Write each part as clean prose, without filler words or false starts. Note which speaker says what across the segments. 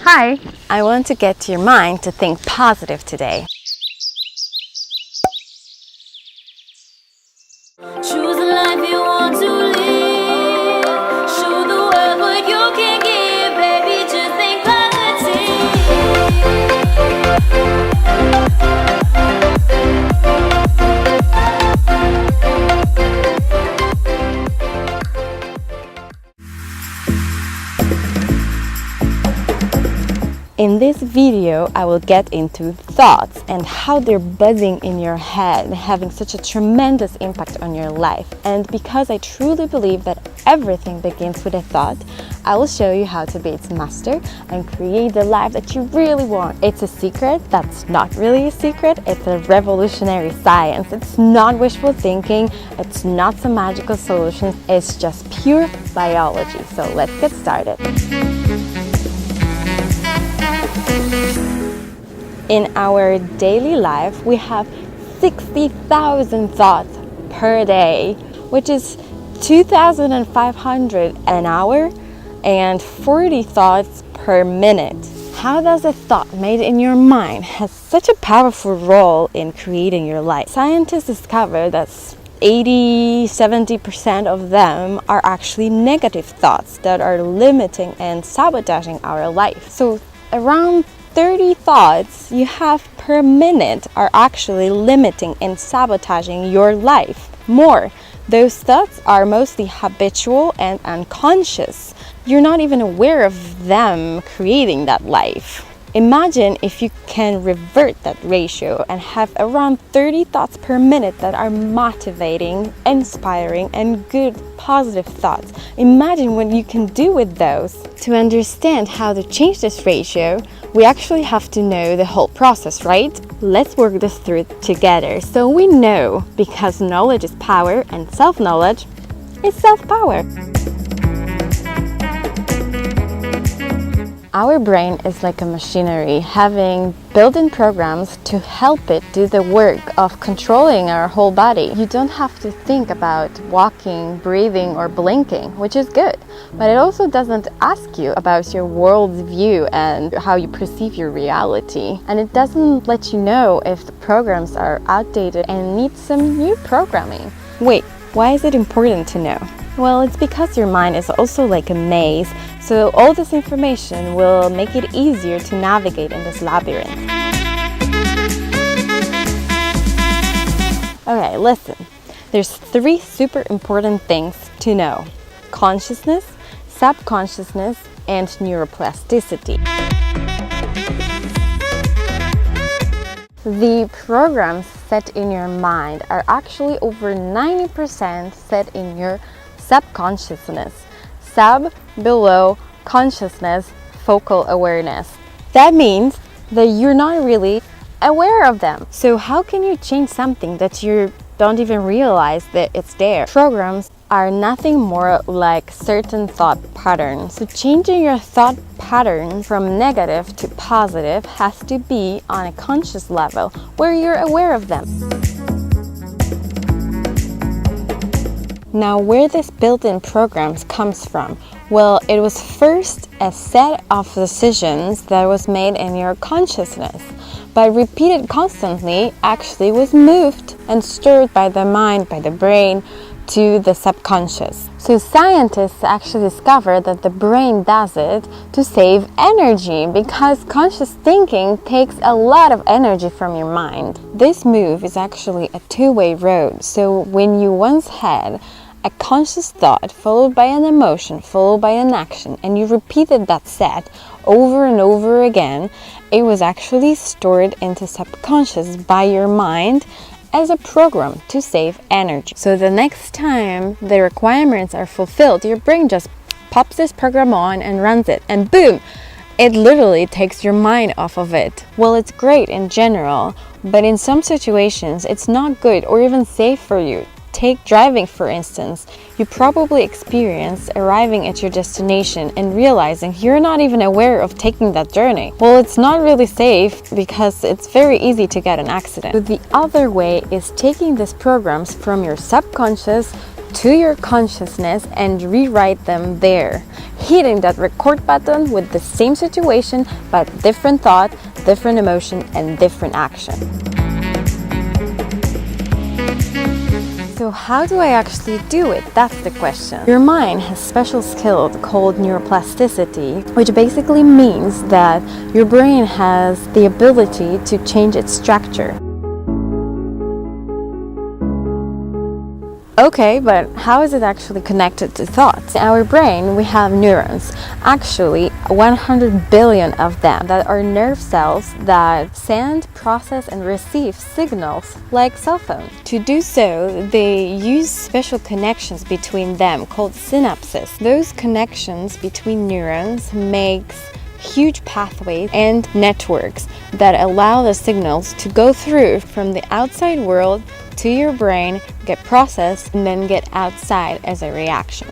Speaker 1: Hi! I want to get your mind to think positive today.
Speaker 2: Choose the life you want to live. Show the world what you can give, baby. Just think
Speaker 1: In this video, I will get into thoughts and how they're buzzing in your head, having such a tremendous impact on your life. And because I truly believe that everything begins with a thought, I will show you how to be its master and create the life that you really want. It's a secret that's not really a secret. It's a revolutionary science. It's not wishful thinking. It's not some magical solutions. It's just pure biology. So let's get started. In our daily life, we have 60,000 thoughts per day, which is 2,500 an hour and 40 thoughts per minute. How does a thought made in your mind has such a powerful role in creating your life? Scientists discovered that 80-70% of them are actually negative thoughts that are limiting and sabotaging our life. So around 30 thoughts you have per minute are actually limiting and sabotaging your life. More, those thoughts are mostly habitual and unconscious. You're not even aware of them creating that life. Imagine if you can revert that ratio and have around 30 thoughts per minute that are motivating, inspiring, and good, positive thoughts. Imagine what you can do with those. To understand how to change this ratio, we actually have to know the whole process, right? Let's work this through together so we know, because knowledge is power and self-knowledge is self-power. Our brain is like a machinery, having built-in programs to help it do the work of controlling our whole body. You don't have to think about walking, breathing, or blinking, which is good. But it also doesn't ask you about your world view and how you perceive your reality. And it doesn't let you know if the programs are outdated and need some new programming. Wait, why is it important to know? Well, it's because your mind is also like a maze, so all this information will make it easier to navigate in this labyrinth. Okay, listen. There's 3 super important things to know: consciousness, subconsciousness, and neuroplasticity. The programs set in your mind are actually over 90% set in your subconsciousness. Sub, below, consciousness, focal awareness. That means that you're not really aware of them. So how can you change something that you don't even realize that it's there? Programs are nothing more like certain thought patterns. So changing your thought pattern from negative to positive has to be on a conscious level where you're aware of them. Now, where this built-in programs comes from? Well, it was first a set of decisions that was made in your consciousness, but repeated constantly actually was moved and stirred by the mind, by the brain, to the subconscious. So scientists actually discovered that the brain does it to save energy, because conscious thinking takes a lot of energy from your mind. This move is actually a two-way road. So when you once had a conscious thought followed by an emotion followed by an action, and you repeated that set over and over again, it was actually stored into subconscious by your mind as a program to save energy. So the next time the requirements are fulfilled, your brain just pops this program on and runs it, and boom, it literally takes your mind off of it. Well, it's great in general, but in some situations it's not good or even safe for you. Take driving, for instance. You probably experienced arriving at your destination and realizing you're not even aware of taking that journey. Well, it's not really safe because it's very easy to get an accident. So the other way is taking these programs from your subconscious to your consciousness and rewrite them there, hitting that record button with the same situation but different thought, different emotion, and different action. So how do I actually do it? That's the question. Your mind has special skill called neuroplasticity, which basically means that your brain has the ability to change its structure. Okay, but how is it actually connected to thoughts? In our brain, we have neurons, actually 100 billion of them, that are nerve cells that send, process, and receive signals like cell phones. To do so, they use special connections between them called synapses. Those connections between neurons makes huge pathways and networks that allow the signals to go through from the outside world to your brain, get processed, and then get outside as a reaction.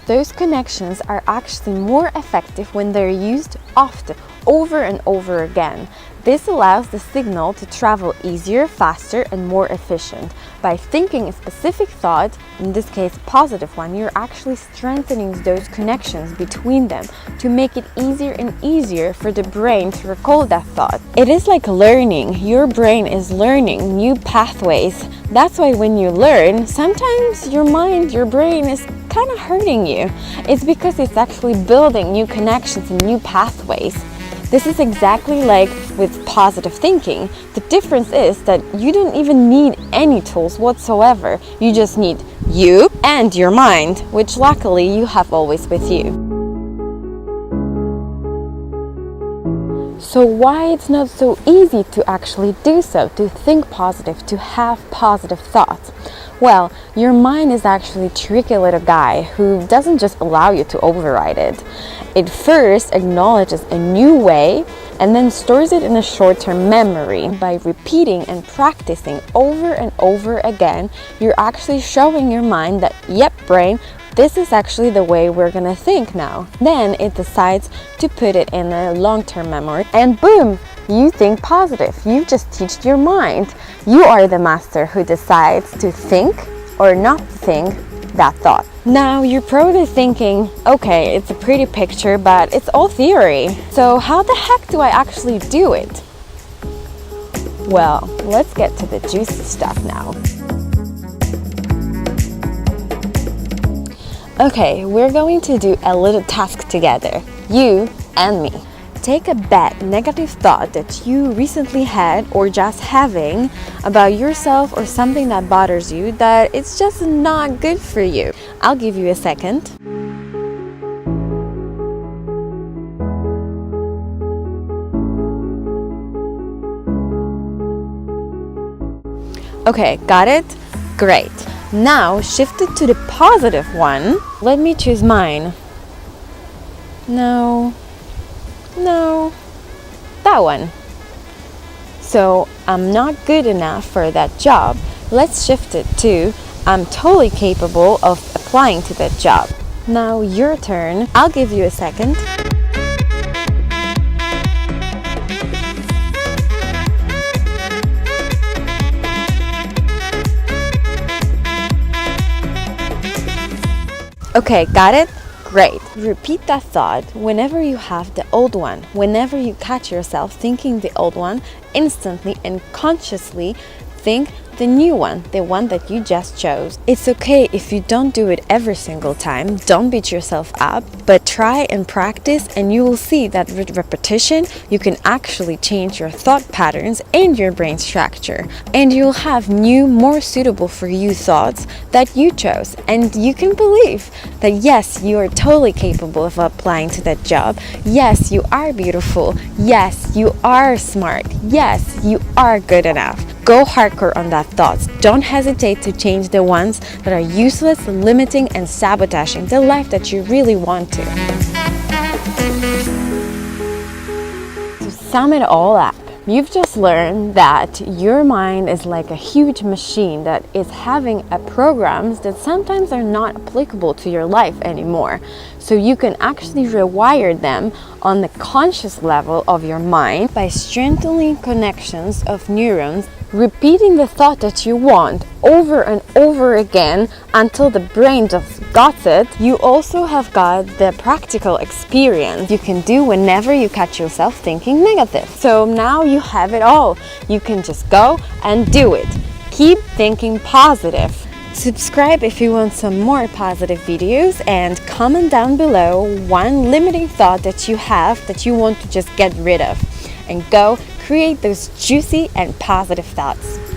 Speaker 1: Those connections are actually more effective when they're used often, over and over again. This allows the signal to travel easier, faster, and more efficient. By thinking a specific thought, in this case positive one, you're actually strengthening those connections between them to make it easier and easier for the brain to recall that thought. It is like learning. Your brain is learning new pathways. That's why when you learn, sometimes your mind, your brain is kind of hurting you. It's because it's actually building new connections and new pathways. This is exactly like with positive thinking. The difference is that you don't even need any tools whatsoever. You just need you and your mind, which luckily you have always with you. So why it's not so easy to actually do so, to think positive, to have positive thoughts? Well, your mind is actually a tricky little guy who doesn't just allow you to override it. It first acknowledges a new way and then stores it in a short-term memory. By repeating and practicing over and over again, you're actually showing your mind that, yep, brain, this is actually the way we're gonna think now. Then it decides to put it in a long-term memory and boom, you think positive. You just teach your mind. You are the master who decides to think or not think that thought. Now you're probably thinking, okay, it's a pretty picture, but it's all theory. So how the heck do I actually do it? Well, let's get to the juicy stuff now. Okay, we're going to do a little task together, you and me. Take a bad negative thought that you recently had or just having about yourself or something that bothers you, that it's just not good for you. I'll give you a second. Okay, got it? Great. Now shift it to the positive one. Let me choose mine. No, that one. So I'm not good enough for that job. Let's shift it to I'm totally capable of applying to that job. Now your turn. I'll give you a second. Okay, got it? Great. Repeat that thought whenever you have the old one. Whenever you catch yourself thinking the old one, instantly and consciously think the new one, the one that you just chose. It's okay if you don't do it every single time. Don't beat yourself up, but try and practice, and you will see that with repetition, you can actually change your thought patterns and your brain structure. And you'll have new, more suitable for you thoughts that you chose. And you can believe that yes, you are totally capable of applying to that job. Yes, you are beautiful. Yes, you are smart. Yes, you are good enough. Go hardcore on that thoughts. Don't hesitate to change the ones that are useless, limiting, and sabotaging the life that you really want to. To sum it all up, you've just learned that your mind is like a huge machine that is having programs that sometimes are not applicable to your life anymore. So you can actually rewire them on the conscious level of your mind by strengthening connections of neurons repeating the thought that you want over and over again until the brain just got it, you also have got the practical experience you can do whenever you catch yourself thinking negative. So now you have it all. You can just go and do it. Keep thinking positive. Subscribe if you want some more positive videos, and comment down below one limiting thought that you have that you want to just get rid of, and go create those juicy and positive thoughts.